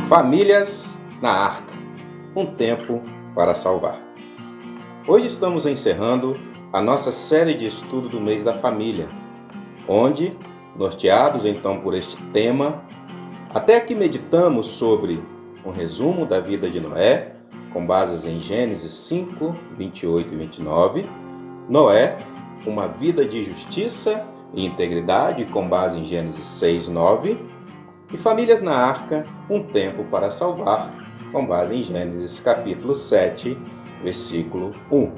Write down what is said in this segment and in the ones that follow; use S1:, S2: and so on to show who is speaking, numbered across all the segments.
S1: Famílias na Arca, um tempo para salvar. Hoje estamos encerrando a nossa série de estudo do mês da família, onde, norteados então por este tema, até aqui meditamos sobre um resumo da vida de Noé, com bases em Gênesis 5, 28 e 29, Noé, uma vida de justiça e integridade, com base em Gênesis 6, 9, e Famílias na Arca, um tempo para salvar, com base em Gênesis capítulo 7, versículo 1.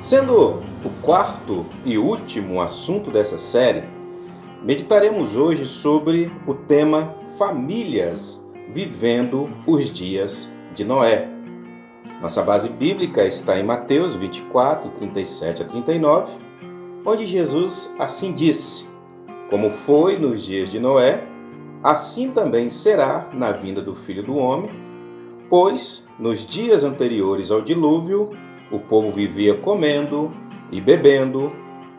S1: Sendo o quarto e último assunto dessa série, meditaremos hoje sobre o tema Famílias vivendo os dias de Noé. Nossa base bíblica está em Mateus 24, 37 a 39, onde Jesus assim disse: como foi nos dias de Noé, assim também será na vinda do Filho do Homem, pois nos dias anteriores ao dilúvio, o povo vivia comendo e bebendo,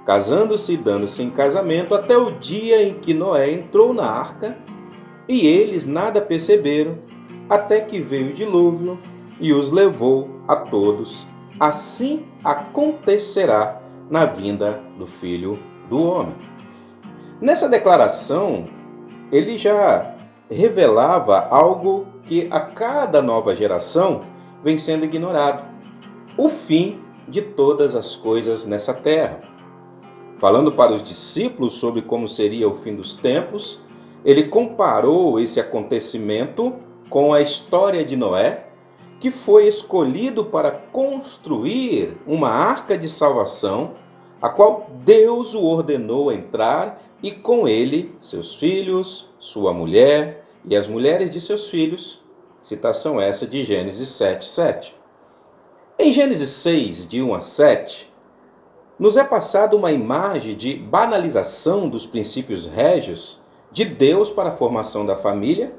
S1: casando-se e dando-se em casamento, até o dia em que Noé entrou na arca, e eles nada perceberam, até que veio o dilúvio e os levou a todos. Assim acontecerá na vinda do Filho do Homem. Nessa declaração, ele já revelava algo que a cada nova geração vem sendo ignorado: o fim de todas as coisas nessa terra. Falando para os discípulos sobre como seria o fim dos tempos, ele comparou esse acontecimento com a história de Noé, que foi escolhido para construir uma arca de salvação, a qual Deus o ordenou entrar, e com ele seus filhos, sua mulher e as mulheres de seus filhos. Citação essa de Gênesis 7, 7. Em Gênesis 6, de 1 a 7, nos é passada uma imagem de banalização dos princípios régios de Deus para a formação da família.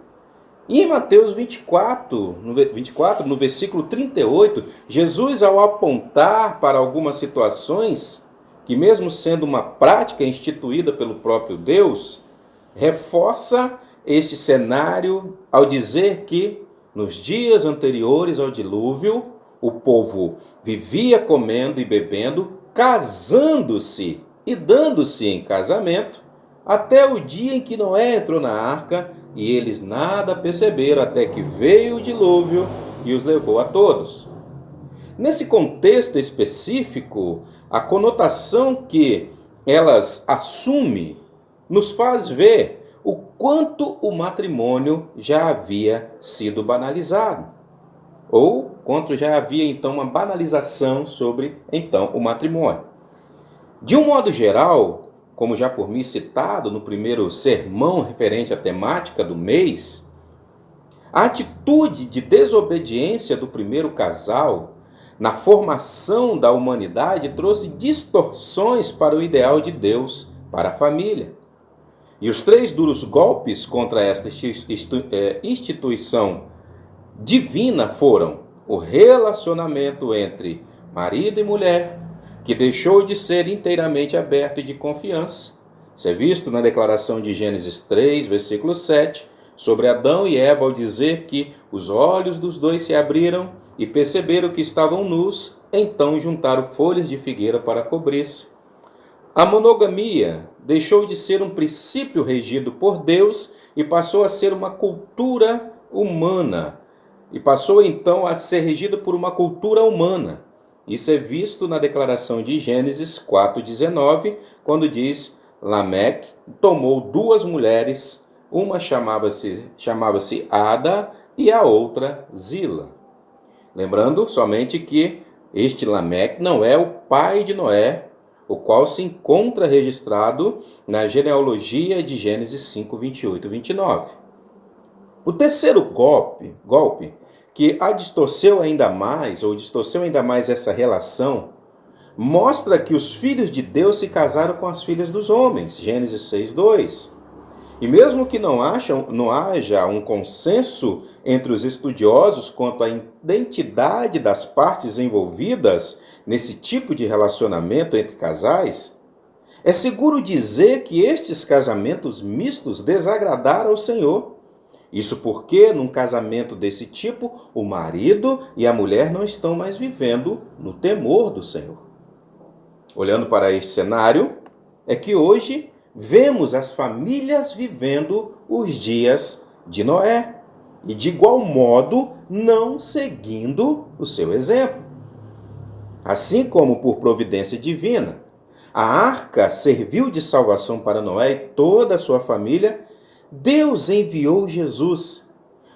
S1: E em Mateus 24, no versículo 38, Jesus, ao apontar para algumas situações que, mesmo sendo uma prática instituída pelo próprio Deus, reforça este cenário ao dizer que, nos dias anteriores ao dilúvio, o povo vivia comendo e bebendo, casando-se e dando-se em casamento, até o dia em que Noé entrou na arca, e eles nada perceberam até que veio o dilúvio e os levou a todos. Nesse contexto específico, a conotação que elas assumem nos faz ver o quanto o matrimônio já havia sido banalizado, ou quanto já havia então uma banalização sobre então o matrimônio. De um modo geral, como já por mim citado no primeiro sermão referente à temática do mês, a atitude de desobediência do primeiro casal na formação da humanidade trouxe distorções para o ideal de Deus para a família. E os 3 duros golpes contra esta instituição divina foram o relacionamento entre marido e mulher, que deixou de ser inteiramente aberto e de confiança. Isso é visto na declaração de Gênesis 3, versículo 7, sobre Adão e Eva, ao dizer que os olhos dos dois se abriram e perceberam que estavam nus, então juntaram folhas de figueira para cobrir-se. A monogamia deixou de ser um princípio regido por Deus e passou a ser uma cultura humana. E passou então a ser regida por uma cultura humana. Isso é visto na declaração de Gênesis 4,19, quando diz: Lameque tomou 2 mulheres, uma chamava-se Ada e a outra Zila. Lembrando somente que este Lameque não é o pai de Noé, o qual se encontra registrado na genealogia de Gênesis 5, 28 e 29. O terceiro golpe que distorceu ainda mais essa relação, mostra que os filhos de Deus se casaram com as filhas dos homens, Gênesis 6, 2. E mesmo que não haja um consenso entre os estudiosos quanto à identidade das partes envolvidas nesse tipo de relacionamento entre casais, é seguro dizer que estes casamentos mistos desagradaram ao Senhor Isso porque, num casamento desse tipo, o marido e a mulher não estão mais vivendo no temor do Senhor. Olhando para esse cenário, é que hoje vemos as famílias vivendo os dias de Noé e, de igual modo, não seguindo o seu exemplo. Assim como por providência divina, a arca serviu de salvação para Noé e toda a sua família, Deus enviou Jesus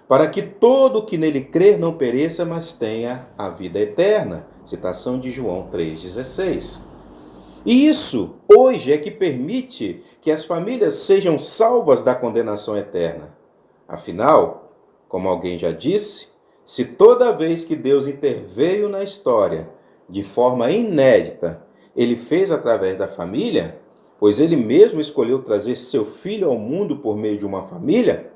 S1: para que todo o que nele crer não pereça, mas tenha a vida eterna. Citação de João 3,16. E isso, hoje, é que permite que as famílias sejam salvas da condenação eterna. Afinal, como alguém já disse, se toda vez que Deus interveio na história, de forma inédita, ele fez através da família, pois ele mesmo escolheu trazer seu filho ao mundo por meio de uma família,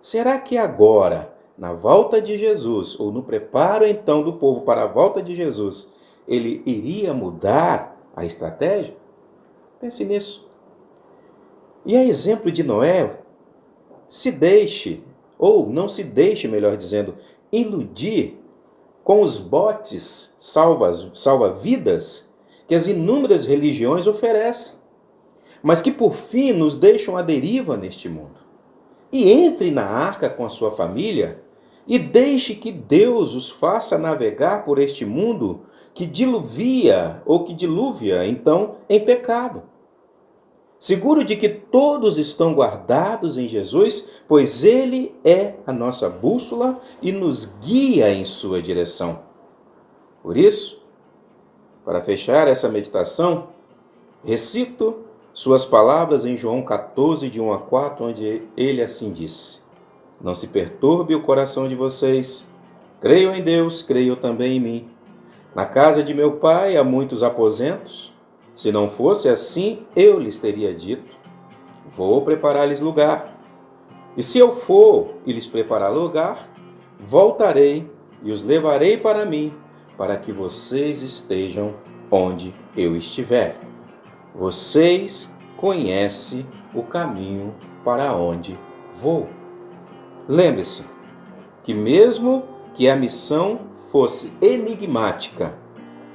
S1: será que agora, na volta de Jesus, ou no preparo então do povo para a volta de Jesus, ele iria mudar a estratégia? Pense nisso. E a exemplo de Noé, se deixe, ou não se deixe, melhor dizendo, iludir com os botes salva-vidas que as inúmeras religiões oferecem, mas que por fim nos deixam à deriva neste mundo. E entre na arca com a sua família e deixe que Deus os faça navegar por este mundo que diluvia ou que dilúvia, então, em pecado. Seguro de que todos estão guardados em Jesus, pois Ele é a nossa bússola e nos guia em sua direção. Por isso, para fechar essa meditação, recito suas palavras em João 14, de 1 a 4, onde ele assim disse: Não se perturbe o coração de vocês. Creio em Deus, creio também em mim. Na casa de meu pai há muitos aposentos. Se não fosse assim, eu lhes teria dito: Vou preparar-lhes lugar. E se eu for e lhes preparar lugar, voltarei e os levarei para mim, para que vocês estejam onde eu estiver. Vocês conhecem o caminho para onde vou. Lembre-se que mesmo que a missão fosse enigmática,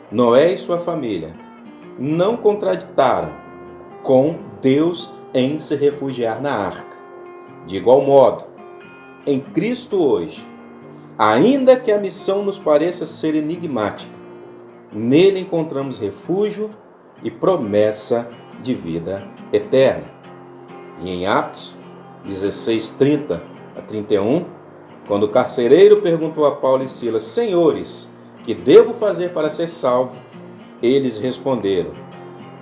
S1: Noé e sua família não contraditaram com Deus em se refugiar na arca. De igual modo, em Cristo hoje, ainda que a missão nos pareça ser enigmática, nele encontramos refúgio e promessa de vida eterna. E em Atos 16, 30 a 31, quando o carcereiro perguntou a Paulo e Silas: Senhores, que devo fazer para ser salvo? Eles responderam: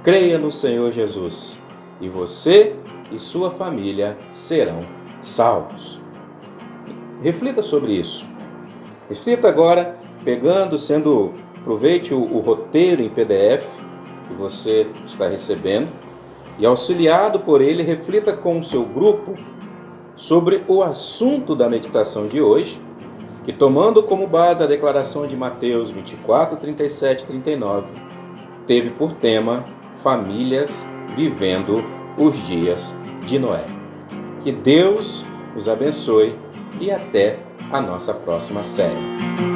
S1: Creia no Senhor Jesus, e você e sua família serão salvos. Reflita sobre isso. Reflita agora, aproveite o roteiro em PDF que você está recebendo e, auxiliado por ele, reflita com o seu grupo sobre o assunto da meditação de hoje, que, tomando como base a declaração de Mateus 24, 37 e 39, teve por tema famílias vivendo os dias de Noé. Que Deus os abençoe e até a nossa próxima série.